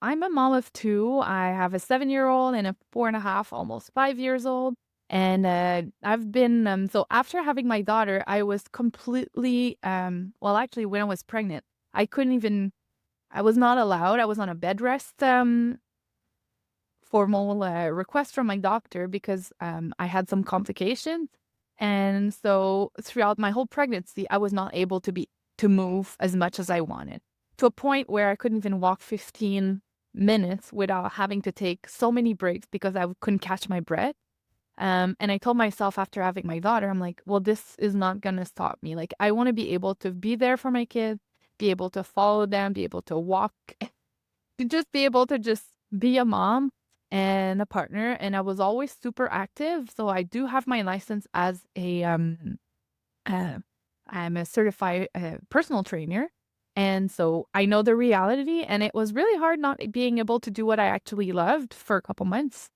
I'm a mom of two. I have a 7-year-old and a 4.5, almost 5 years old. And I've been, so after having my daughter, I was completely, well, actually, when I was pregnant, I couldn't even, I was not allowed. I was on a bed rest formal request from my doctor because I had some complications. And so throughout my whole pregnancy, I was not able to move as much as I wanted, to a point where I couldn't even walk 15 minutes without having to take so many breaks because I couldn't catch my breath. And I told myself after having my daughter, I'm like, well, this is not gonna stop me. Like, I want to be able to be there for my kids, be able to follow them, be able to walk, to just be able to just be a mom and a partner. And I was always super active. So I do have my license as uh, I'm a certified personal trainer. And so I know the reality, and it was really hard not being able to do what I actually loved for a couple months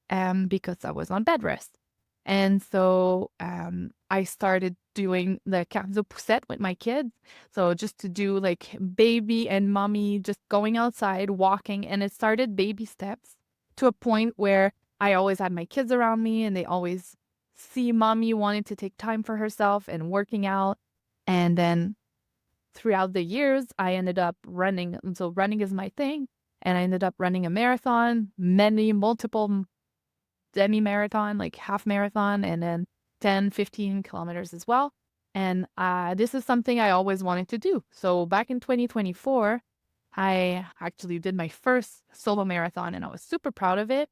because I was on bed rest. And so I started doing the Cardio Poussette with my kids. So just to do like baby and mommy, just going outside, walking. And it started baby steps to a point where I always had my kids around me and they always see mommy wanting to take time for herself and working out. And then throughout the years, I ended up running. And so running is my thing. And I ended up running a marathon, multiple semi-marathon, like half marathon, and then 10, 15 kilometers as well. And this is something I always wanted to do. So back in 2024, I actually did my first solo marathon and I was super proud of it.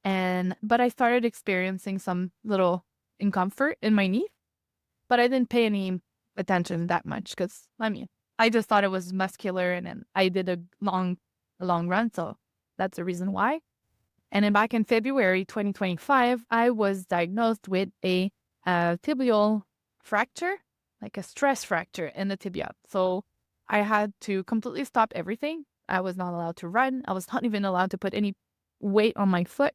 But I started experiencing some little discomfort in my knee, but I didn't pay any attention that much because I just thought it was muscular, and then I did a long run. So that's the reason why. And then back in February 2025, I was diagnosed with a tibial fracture, like a stress fracture in the tibia. So I had to completely stop everything. I was not allowed to run. I was not even allowed to put any weight on my foot.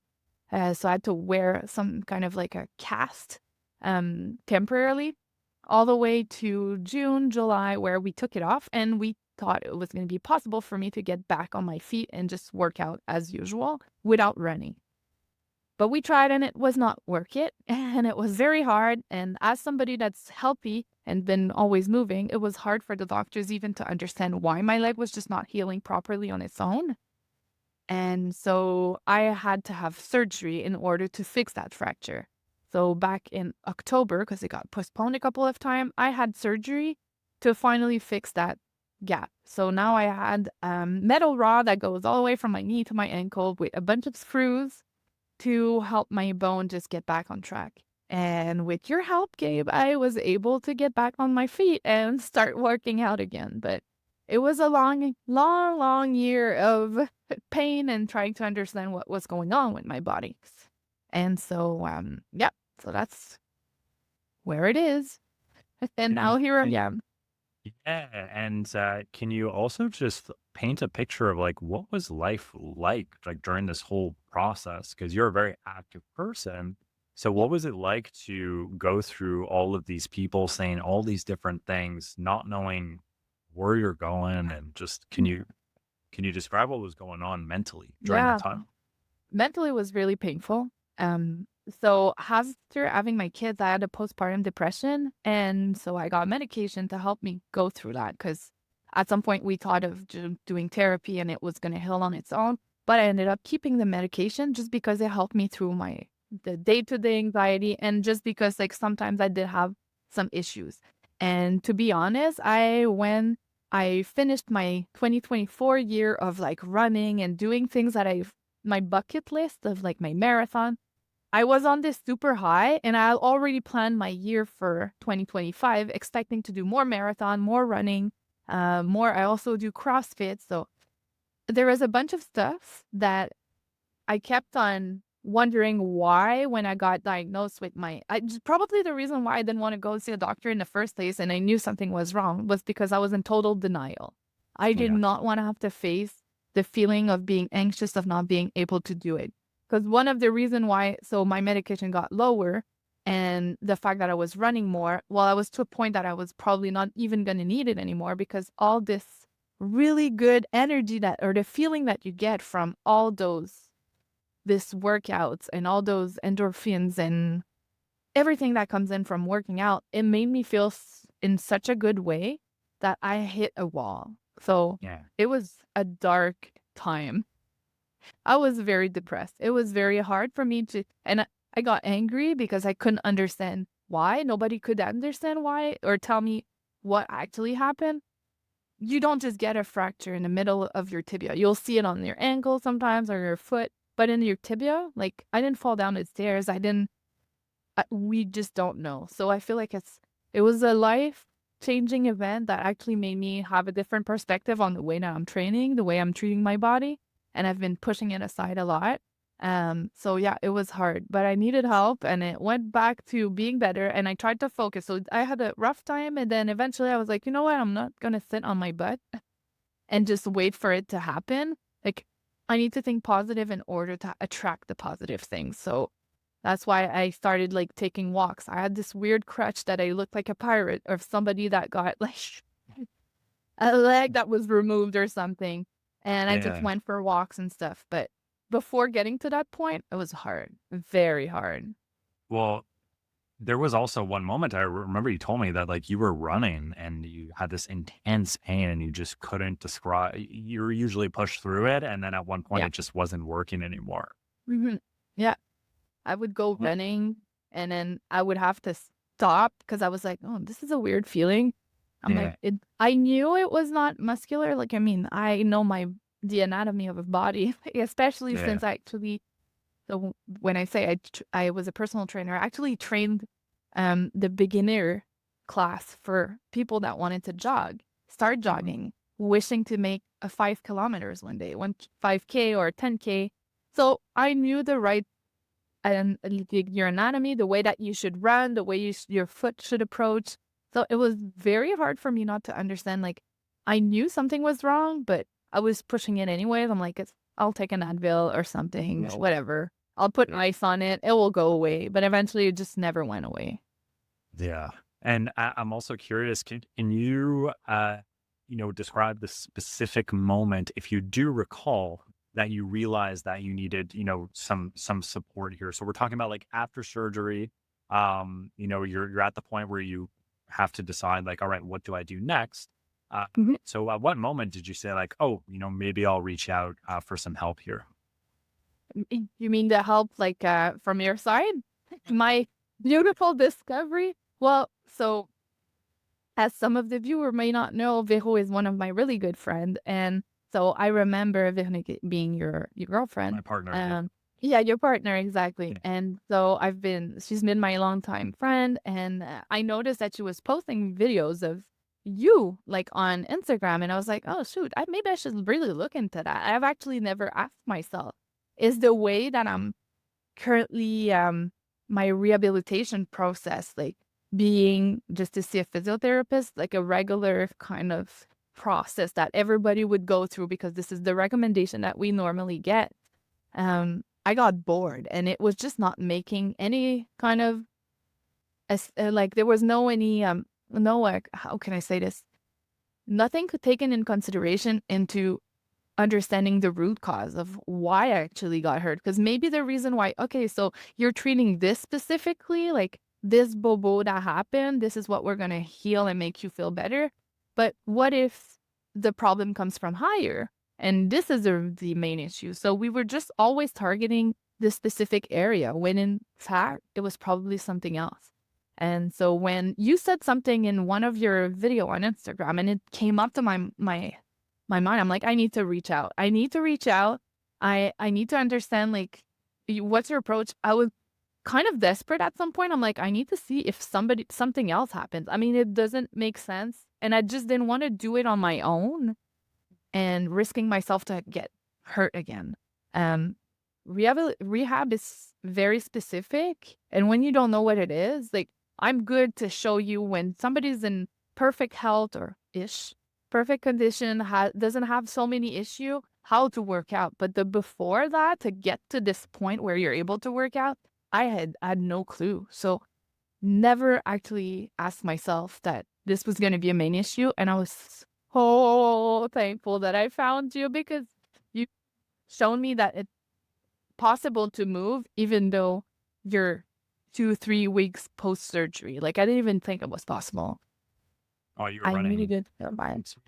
So I had to wear some kind of like a cast temporarily all the way to June, July, where we took it off and we thought it was going to be possible for me to get back on my feet and just work out as usual without running. But we tried and it was not work it. And it was very hard. And as somebody that's healthy and been always moving, it was hard for the doctors even to understand why my leg was just not healing properly on its own. And so I had to have surgery in order to fix that fracture. So back in October, because it got postponed a couple of times, I had surgery to finally fix that gap. So now I had metal rod that goes all the way from my knee to my ankle with a bunch of screws to help my bone just get back on track. And with your help, Gabe, I was able to get back on my feet and start working out again. But it was a long, long, long year of pain and trying to understand what was going on with my body. And so, yeah, so that's where it is. And And now here I and am. yeah, and can you also just paint a picture of like what was life like during this whole process? Because you're a very active person. So Yeah. what was it like to go through all of these people saying all these different things, not knowing where you're going, and just can you describe what was going on mentally during that Yeah. time? Mentally it was really painful. So after having my kids, I had a postpartum depression, and so I got medication to help me go through that. Because at some point we thought of doing therapy and it was going to heal on its own, but I ended up keeping the medication just because it helped me through the day-to-day anxiety, and just because like sometimes I did have some issues. And to be honest, when I finished my 2024 year of like running and doing things that my bucket list of like my marathon, I was on this super high and I already planned my year for 2025, expecting to do more marathon, more running, more. I also do CrossFit. So there was a bunch of stuff that I kept on wondering why when I got diagnosed with probably the reason why I didn't want to go see a doctor in the first place and I knew something was wrong was because I was in total denial. I did Yeah. not want to have to face the feeling of being anxious of not being able to do it. Because one of the reason why, so my medication got lower and the fact that I was running more, well, I was to a point that I was probably not even going to need it anymore because all this really good energy that or the feeling that you get from all those this workouts and all those endorphins and everything that comes in from working out, it made me feel in such a good way that I hit a wall. So Yeah. it was a dark time. I was very depressed. It was very hard for me to, and I got angry because I couldn't understand why. Nobody could understand why or tell me what actually happened. You don't just get a fracture in the middle of your tibia. You'll see it on your ankle sometimes or your foot, but in your tibia, like I didn't fall down the stairs. I didn't we just don't know. So I feel like it was a life-changing event that actually made me have a different perspective on the way that I'm training, the way I'm treating my body, and I've been pushing it aside a lot. So yeah, it was hard, but I needed help and it went back to being better and I tried to focus. So I had a rough time and then eventually I was like, "You know what? I'm not gonna sit on my butt and just wait for it to happen. Like I need to think positive in order to attract the positive things." So that's why I started, like, taking walks. I had this weird crutch that I looked like a pirate or somebody that got, like, a leg that was removed or something, and I just Yeah. went for walks and stuff, but before getting to that point, it was hard, very hard. Well, there was also one moment I remember you told me that, like, you were running and you had this intense pain and you just couldn't describe you were usually pushed through it, and then at one point, Yeah. it just wasn't working anymore. Mhm. Yeah. I would go What? running, and then I would have to stop because I was like, "Oh, this is a weird feeling." I'm like, Yeah. I knew it was not muscular, like, I mean, I know the anatomy of a body, especially Yeah. since I actually so when I say I was a personal trainer, I actually trained, the beginner class for people that wanted to start Mhm. jogging, wishing to make a 5 kilometers one day, 5K or 10K. So I knew the right your anatomy, the way that you should run, the way your foot should approach. So it was very hard for me not to understand. Like I knew something was wrong, but I was pushing it anyways. I'm like, I'll take an Advil or something, or whatever. I'll put ice on it. It will go away. But eventually, it just never went away. Yeah. And I'm also curious, can you, describe the specific moment, if you do recall, that you realized that you needed, some support here? So we're talking about like after surgery, you're at the point where you have to decide like, all right, what do I do next? Uh, Mhm. so at what moment did you say like, oh, maybe I'll reach out for some help here? You mean the help, like from your side? My beautiful discovery. Well, so as some of the viewer may not know, Vero is one of my really good friend, and so I remember Veronique being your My girlfriend. partner, yeah. Um, yeah, your partner, exactly. Yeah. And so she's been my longtime friend, and I noticed that she was posting videos of you like on Instagram, and I was like, oh shoot, maybe I should really look into that. I've actually never asked myself, is the way that I'm currently, my rehabilitation process, like, being just to see a physiotherapist, like a regular kind of process that everybody would go through because this is the recommendation that we normally get. I got bored and it was just not making any kind of like, there was no, like, how can I say this? Nothing could taken in consideration into understanding the root cause of why I actually got hurt. Because maybe the reason why, okay, so you're treating this specifically, like this bobo that happened, this is what we're gonna heal and make you feel better. But what if the problem comes from higher? And this is the main issue. So we were just always targeting this specific area when in fact it was probably something else. And so when you said something in one of your video on Instagram and it came up to my mind, I'm like, "I need to reach out. I need to reach out. I need to understand, like, what's your approach?" I was kind of desperate at some point. I'm like, "I need to see if something else happens." I mean, it doesn't make sense, and I just didn't wanna do it on my own and risking myself to get hurt again. Um, rehab is very specific, and when you don't know what it is, like, I'm good to show you when somebody's in perfect health or ish, perfect condition, doesn't have so many issue, how to work out. But the before that, to get to this point where you're able to work out, I had no clue. So never actually asked myself that this was gonna be a main issue, and I was so thankful that I found you because you shown me that it's possible to move even though you're 2, 3 weeks post-surgery. Like, I didn't even think it was possible. Oh, you were I really running did feel bad. supposed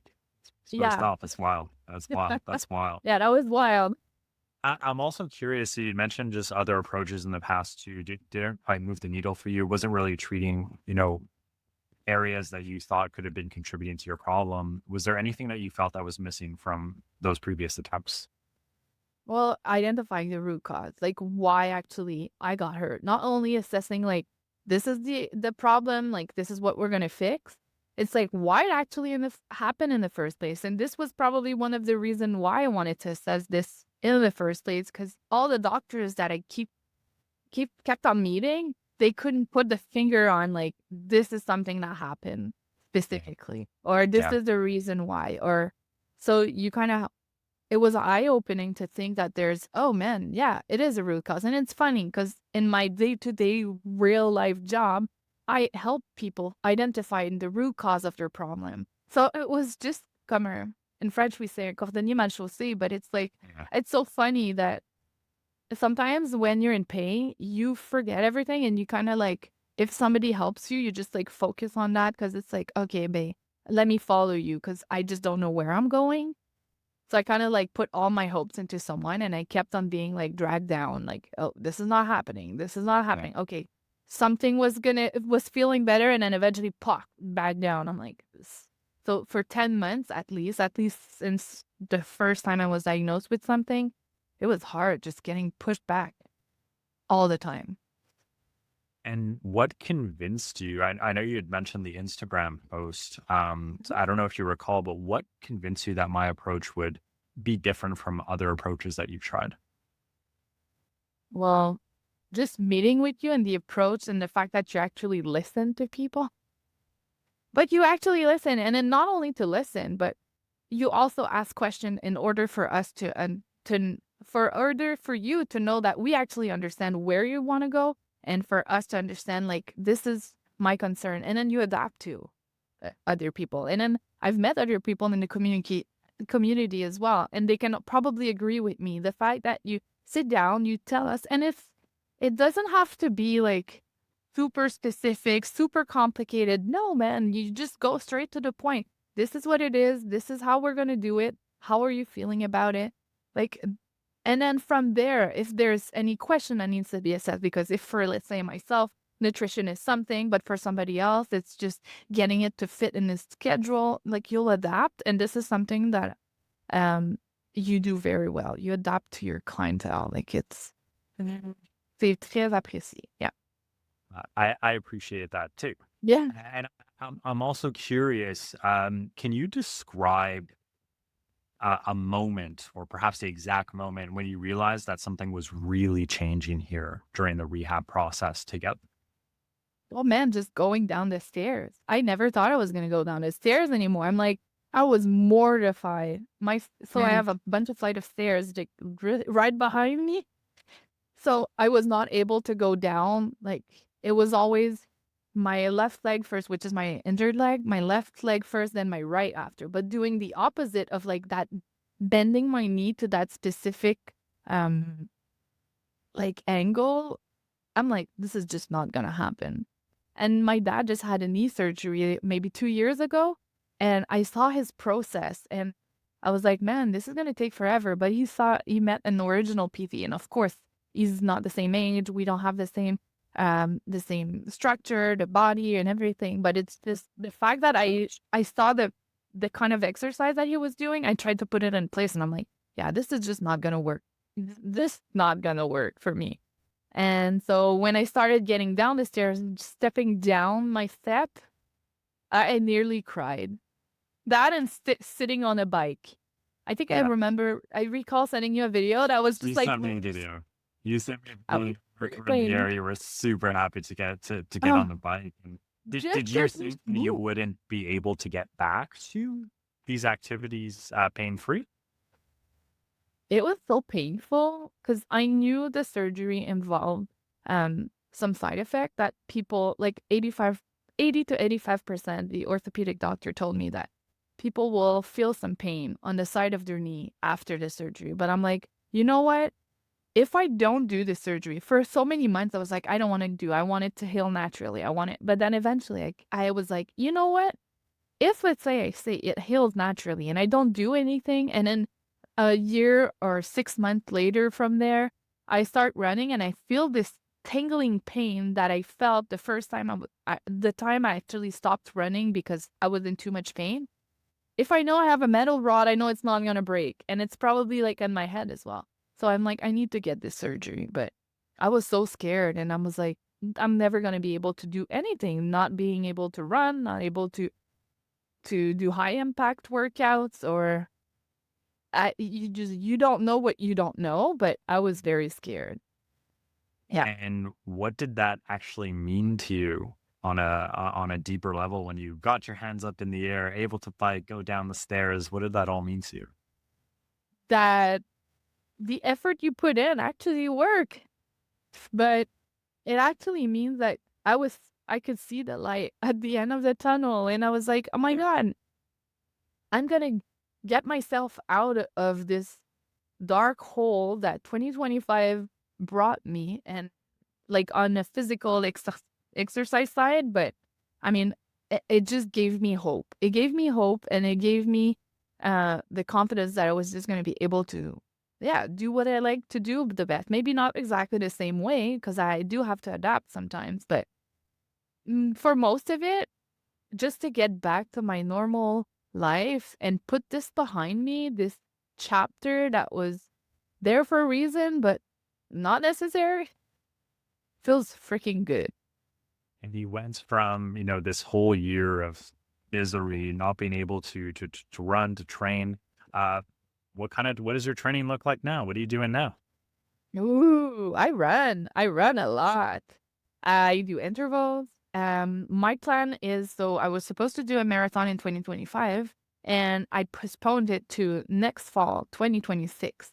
Yeah. off. That's wild. That's wild. That's wild. Yeah, that was wild. I'm also curious. So you mentioned just other approaches in the past too. Didn't quite move the needle for you. Wasn't really treating, areas that you thought could have been contributing to your problem. Was there anything that you felt that was missing from those previous attempts? Well, identifying the root cause, like why actually I got hurt. Not only assessing like this is the problem, like this is what we're gonna fix. It's like why it actually happen in the first place. And this was probably one of the reason why I wanted to assess this in the first place, because all the doctors that I kept on meeting, they couldn't put the finger on like this is something that happened specifically, or this Yeah. is the reason why, or so you kind of it was eye-opening to think that there's, "Oh, man, yeah, it is a root cause," and it's funny because in my day-to-day real-life job, I help people identify the root cause of their problem. So it was just comme in French, we say cordonnier mal chaussé, but it's like Yeah. it's so funny that sometimes when you're in pain, you forget everything and you kinda, like if somebody helps you, you just, like, focus on that because it's like, "Okay, babe, let me follow you because I just don't know where I'm going." So I kinda, like, put all my hopes into someone, and I kept on being, like, dragged down, like, "Oh, this is not happening. This is not Yeah. happening. Okay." Something was feeling better, and then eventually, pop, back down. I'm like, "This." So for 10 months at least since the first time I was diagnosed with something, it was hard just getting pushed back all the time. And what convinced you? I know you had mentioned the Instagram post. So I don't know if you recall, but what convinced you that my approach would be different from other approaches that you've tried? Well, just meeting with you and the approach and the fact that you actually listen to people. But you actually listen, and then not only to listen, but you also ask question in order for us for order for you to know that we actually understand where you wanna go, and for us to understand, like, this is my concern, and then you adapt to, other people, and then I've met other people in the community as well, and they can probably agree with me. The fact that you sit down, you tell us, and it doesn't have to be, like, super specific, super complicated. No, man, you just go straight to the point. This is what it is. This is how we're gonna do it. How are you feeling about it? Like, and then from there, if there's any question that needs to be assessed, because if for, let's say, myself, nutrition is something, but for somebody else, it's just getting it to fit in his schedule, like you'll adapt. And this is something that um you do very well. You adapt to your clientele. Like c'est très apprécié. Yeah. I appreciate that too. Yeah. And I'm also curious. Can you describe a moment, or perhaps the exact moment, when you realized that something was really changing here during the rehab process together? Oh man, just going down the stairs. I never thought I was gonna go down the stairs anymore. I'm like, I was mortified. So I have a bunch of flight of stairs like right behind me. So I was not able to go down. Like it was always my left leg first, which is my injured leg, my left leg first, then my right after. But doing the opposite of like that, bending my knee to that specific um like angle, I'm like, this is just not gonna happen. And my dad just had a knee surgery maybe 2 years ago, and I saw his process, and I was like, "Man, this is gonna take forever," but he met an original PT, and of course, he's not the same age, we don't have the same structure, the body and everything, but it's just the fact that I saw the kind of exercise that he was doing, I tried to put it in place, and I'm like, "Yeah, this is just not gonna work. This not gonna work for me." And so when I started getting down the stairs and stepping down my step, I nearly cried. That and sitting on a bike. Yeah. I recall sending you a video that was You just like, sent me a video. You sent me a I video was from the screaming. area. We're super happy to get Oh, on the bike. And did you just think you move. wouldn't be able to get back to these activities pain free? It was so painful because I knew the surgery involved some side effect that people like 80 to 85%, the orthopedic doctor told me that people will feel some pain on the side of their knee after the surgery. But I'm like, you know what? If I don't do the surgery for so many months, I was like, I don't want to do. I want it to heal naturally. I want it. But then eventually, I was like, you know what? If let's say I say it heals naturally and I don't do anything, and then a year or 6 months later from there, I start running and I feel this tingling pain that I felt the first time the time I actually stopped running because I was in too much pain. If I know I have a metal rod, I know it's not gonna break, and it's probably, like, in my head as well. So I'm like, "I need to get this surgery," but I was so scared, and I was like, I'm never gonna be able to do anything, not being able to run, not able to do high impact workouts, or you don't know what you don't know, but I was very scared. Yeah. And what did that actually mean to you on a deeper level when you got your hands up in the air, able to fight, go down the stairs? What did that all mean to you? That the effort you put in actually work, but it actually means that I could see the light at the end of the tunnel, and I was like, "Oh my god, I'm gonna get myself out of this dark hole that 2025 brought me," and, like, on a physical exercise side, but, I mean, it just gave me hope. It gave me hope, and it gave me, the confidence that I was just gonna be able to, yeah, do what I like to do the best. Maybe not exactly the same way, because I do have to adapt sometimes, but, for most of it, just to get back to my normal life and put this behind me, this chapter that was there for a reason, but not necessary, feels freaking good. And you went from, this whole year of misery, not being able to run, to train. Uh, what does your training look like now? What are you doing now? Ooh, I run. I run a lot. I do intervals. My plan is, so I was supposed to do a marathon in 2025, and I postponed it to next fall, 2026.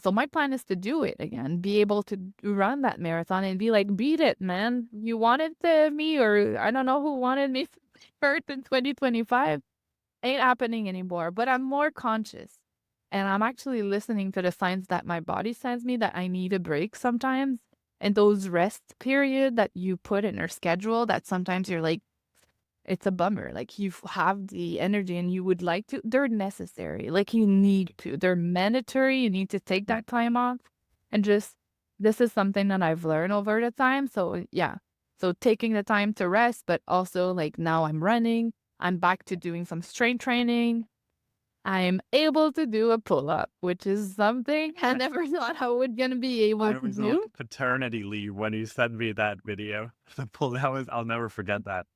So my plan is to do it again, be able to run that marathon and be like, beat it, man. You wanted me, or I don't know who wanted me first in 2025. Ain't happening anymore, but I'm more conscious, and I'm actually listening to the signs that my body sends me that I need a break sometimes, and those rest period that you put in your schedule that sometimes you're like, it's a bummer, like, you have the energy and you would like to, they're necessary, like, you need to. They're mandatory, you need to take that time off, and just this is something that I've learned over the time, so, yeah. So, taking the time to rest, but also, like, now I'm running, I'm back to doing some strength training. I'm able to do a pull-up, which is something I never thought I would gonna be able I to was on do. paternity leave when you sent me that video. I'll never forget that.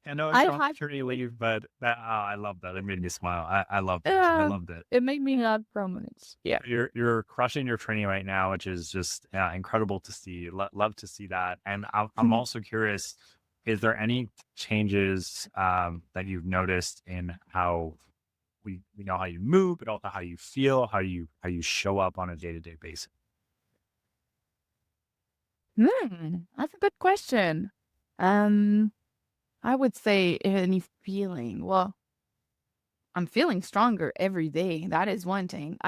I know it's I on had paternity leave, but I love that. It made me smile. I loved it. I uh, loved it. it made me laugh so much. Yeah. You're crushing your training right now, which is just incredible to see. Love to see that. And I'm also curious: is there any changes that you've noticed in how we know how you move, but also how you feel, how you show up on a day to day basis? That's a good question. Um, I would say any feeling. Well, I'm feeling stronger every day. That is one thing.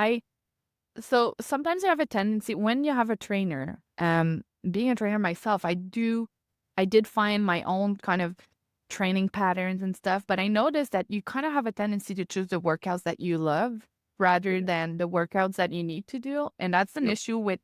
So sometimes I have a tendency when you have a trainer, being a trainer myself, I did find my own kind of training patterns and stuff, but I noticed that you kind of have a tendency to choose the workouts that you love rather than the workouts that you need to do. And that's an Yep. issue with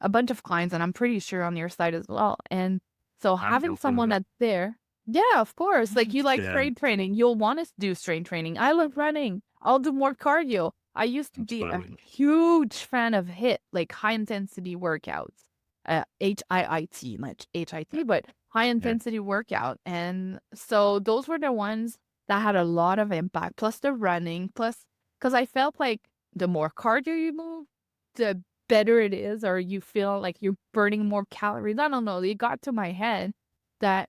a bunch of clients, and I'm pretty sure on your side as well. And so I'm having guilty of someone it. that's there, yeah, of course, like you like Yeah, strength training, you'll want to do strength training. I love running. I'll do more cardio. I used to be a absolutely. huge fan of HIIT, like high intensity workouts, HIIT, not HIT, but high Yeah. intensity workout. And so those were the ones that had a lot of impact, plus the running, plus because I felt like the more cardio you move, the better it is, or you feel like you're burning more calories. I don't know. It got to my head that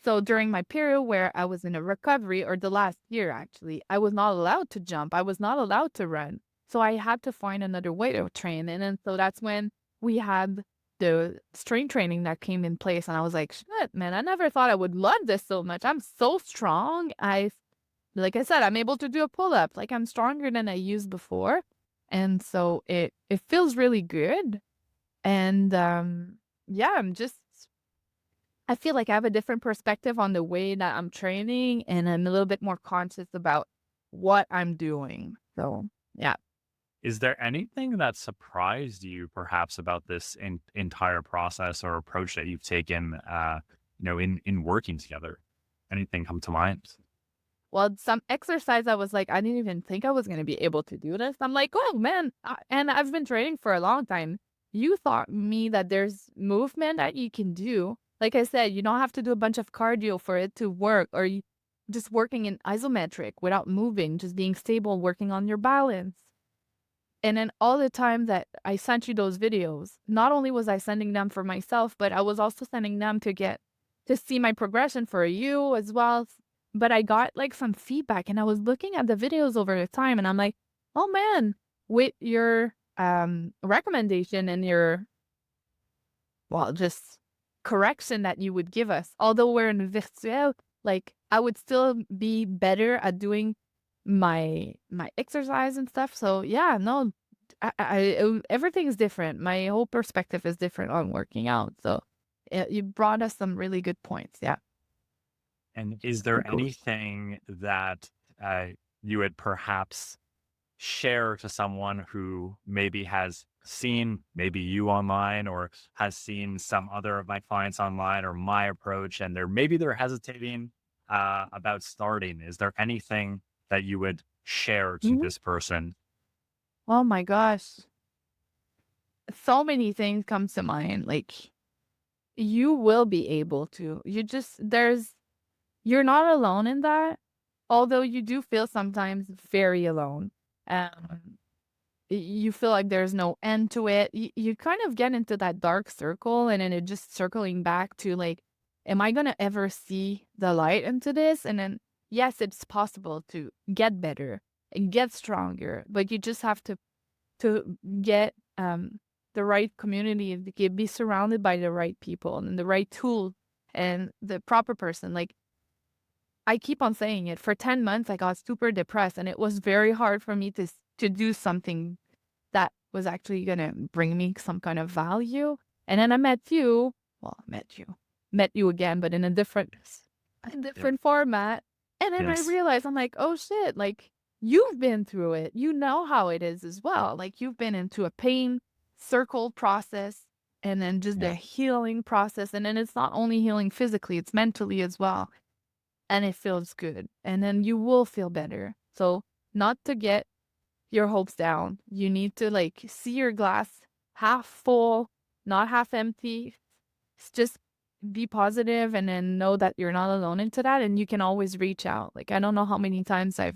so during my period where I was in a recovery, or the last year actually, I was not allowed to jump. I was not allowed to run. So I had to find another way to train. And then so that's when we had the strength training that came in place. And I was like, shit, man, I never thought I would love this so much. I'm so strong. like I said, I'm able to do a pull-up, like, I'm stronger than I used before, and so it feels really good, and, yeah, I feel like I have a different perspective on the way that I'm training, and I'm a little bit more conscious about what I'm doing, so, yeah. Is there anything that surprised you perhaps about this entire process or approach that you've taken, in working together? Anything come to mind? Well, some exercise I was like, I didn't even think I was gonna be able to do this. I'm like, "Oh, man," and I've been training for a long time. You thought me that there's movement that you can do. Like I said, you don't have to do a bunch of cardio for it to work, or you just working in isometric without moving, just being stable, working on your balance. And then all the time that I sent you those videos, not only was I sending them for myself, but I was also sending them to see my progression for you as well. But I got like some feedback and I was looking at the videos over the time and I'm like, oh man, with your recommendation and your well, just correction that you would give us, although we're in virtuel, like I would still be better at doing my exercise and stuff. So yeah, no, everything is different. My whole perspective is different on working out. So you brought us some really good points. Yeah. And is there anything that you would perhaps share to someone who maybe has seen maybe you online or has seen some other of my clients online or my approach and they're hesitating about starting? Is there anything that you would share to Mhm. this person? Oh my gosh, so many things come to mind. Like you will be able to. You're not alone in that, although you do feel sometimes very alone. Um, you feel like there's no end to it. You kind of get into that dark circle, and then it just circling back to like, am I gonna ever see the light into this? And then, yes, it's possible to get better and get stronger, but you just have to get the right community, to be surrounded by the right people and the right tool and the proper person. Like I keep on saying it. For 10 months, I got super depressed, and it was very hard for me to do something that was actually gonna bring me some kind of value. And then I met you. Well, met you again, but in a Yep. different format. And then I Yes. realized I'm like, oh shit, like you've been through it. You know how it is as well. Like you've been into a pain circle process and then just Yeah. the healing process. And then it's not only healing physically, it's mentally as well and it feels good, and then you will feel better. So, not to get your hopes down, you need to, like, see your glass half full, not half empty. Just be positive and then know that you're not alone into that, and you can always reach out. Like, I don't know how many times I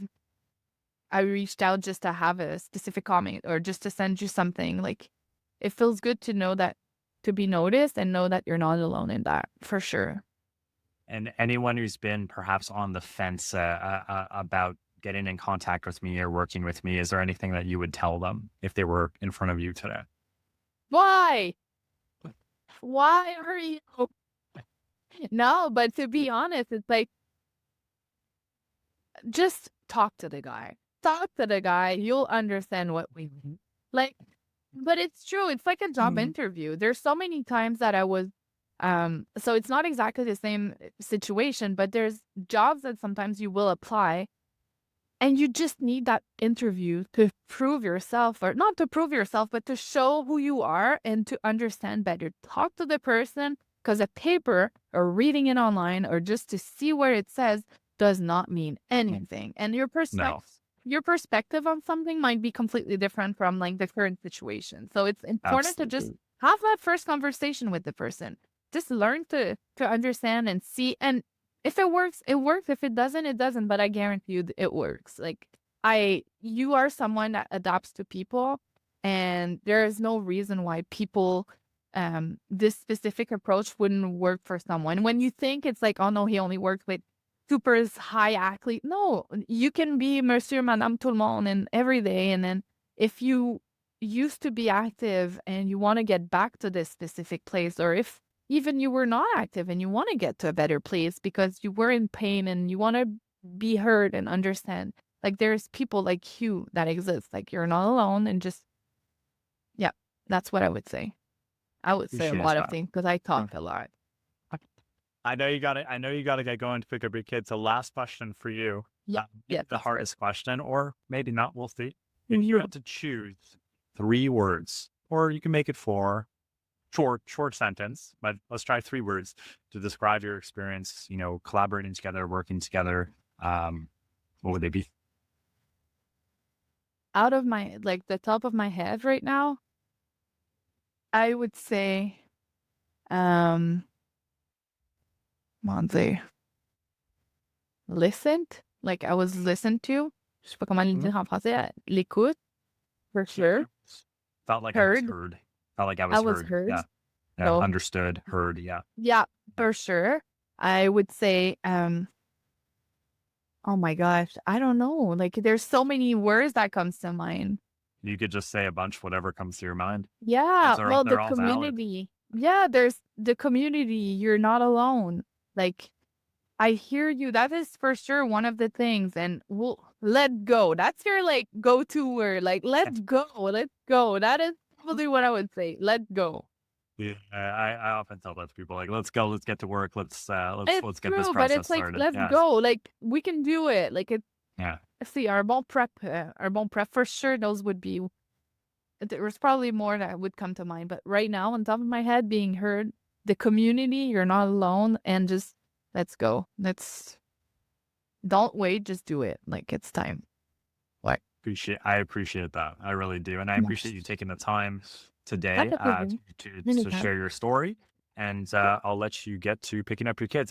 reached out just to have a specific comment or just to send you something, like, it feels good to know that to be noticed and know that you're not alone in that, for sure. And anyone who's been perhaps on the fence about getting in contact with me or working with me, is there anything that you would tell them if they were in front of you today? Why? Why are you No, but to be honest, it's like, just talk to the guy. Talk to the guy, you'll understand what we mean. Like, but it's true, it's like a job Mhm. interview. There's so many times that I was so it's not exactly the same situation, but there's jobs that sometimes you will apply and you just need that interview to prove yourself, or not to prove yourself, but to show who you are and to understand better. Talk to the person because a paper or reading it online or just to see where it says does not mean anything. And No, your perspective on something might be completely different from like the current situation. So it's important to just absolutely. have that first conversation with the person. Just learn to understand and see, and if it works, it works. If it doesn't, it doesn't, but I guarantee you it works. Like you are someone that adapts to people, and there is no reason why people, this specific approach wouldn't work for someone. When you think it's like, oh no, he only works with super high athlete. No, you can be Monsieur, Madame, tout le monde and every day. And then if you used to be active and you want to get back to this specific place, or if even you were not active and you wanna get to a better place because you were in pain and you wanna be heard and understand. Like, there's people like you that exist, like, you're not alone and just yeah, that's what I would say. I would say a Appreciate lot of that. things because I Uh, talk a lot. I know you gotta get going to pick up your kids. So last question for you. Yeah, yeah, Maybe the that's good. hardest question, or maybe not. We'll see. If you Mhm. had to choose 3 words, or you can make it 4, short sentence, but let's try 3 words to describe your experience, collaborating together, working together. What would they be? Out of my like, the top of my head right now, I would say, um, comment dire? Listened? Like, I was listened to? Je sais pas comment le Mhm. dire en français, l'écoute, for Yeah. sure. Felt like I was Heard. heard. Felt like I I was was heard. heard. Yeah. Yeah. So, Understood. Heard. Yeah. yeah, Yeah. for sure. I would say, oh my gosh, I don't know, like, there's so many words that comes to mind. You could just say a bunch, whatever comes to your mind. Yeah, well, the They're all valid. community. Yeah, there's the community, you're not alone. Like, I hear you, that is for sure one of the things, and we'll let go. That's your, like, go-to word, like, "Let's go, let's go." That is probably what I would say, "Let go." Yeah, I often tell that to people, like, let's go, let's get to work, It's let's get this true, but process it's like, started. "Let's Yes. go," like, we can do it, like, it Yeah. see, our bon prep, for sure, those would be there was probably more that would come to mind, but right now, on top of my head, being heard, the community, you're not alone, and just let's go. Let's don't wait, just do it. Like it's time. What? I appreciate that. I really do. And I appreciate you Yes. taking the time Ça today fait plaisir. to Anytime. share your story. And I'll let you get to picking up your kids.